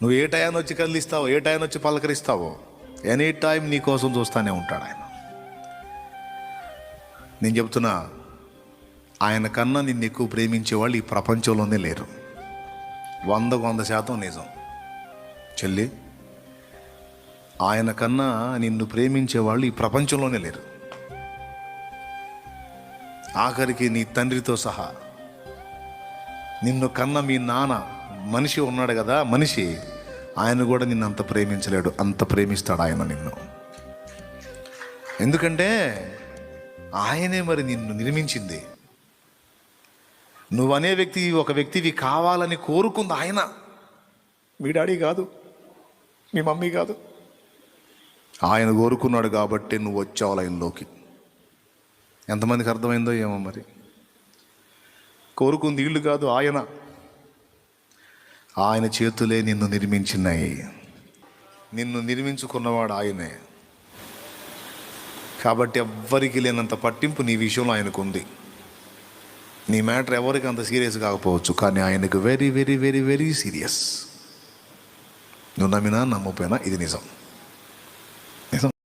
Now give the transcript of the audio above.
నువ్వు ఏ టైం వచ్చి కదిలిస్తావో, ఏ టైం వచ్చి పలకరిస్తావో, ఎనీ టైం నీ కోసం చూస్తూనే ఉంటాడు ఆయన. నేను చెప్తున్నా, ఆయన కన్నా నిన్ను ఎక్కువ ప్రేమించే వాళ్ళు ఈ ప్రపంచంలోనే లేరు. 100% నిజం చెల్లి. ఆయన కన్నా నిన్ను ప్రేమించే వాళ్ళు ఈ ప్రపంచంలోనే లేరు. ఆఖరికి నీ తండ్రితో సహా నిన్ను కన్న మీ నాన్న మనిషి ఉన్నాడు కదా, మనిషి, ఆయన కూడా నిన్ను అంత ప్రేమించలేడు. అంత ప్రేమిస్తాడు ఆయన నిన్ను. ఎందుకంటే ఆయనే మరి నిన్ను నిర్మించింది. నువ్వనే ఒక వ్యక్తివి కావాలని కోరుకుంది ఆయన. మీ డాడీ కాదు, మీ మమ్మీ కాదు. ఆయన కోరుకున్నాడు కాబట్టి నువ్వు వచ్చావు లైన్లోకి. ఎంతమందికి అర్థమైందో ఏమో మరి. కోరుకుంది వీళ్ళు కాదు, ఆయన చేతులే నిన్ను నిర్మించినాయి. నిన్ను నిర్మించుకున్నవాడు ఆయనే. కాబట్టి ఎవ్వరికి లేనంత పట్టింపు నీ విషయంలో ఆయనకు ఉంది. నీ మ్యాటర్ ఎవరికి అంత సీరియస్ కాకపోవచ్చు, కానీ ఆయనకు very very very very serious. నువ్వు నమ్మినా నమ్మపోయినా ఇది నిజం.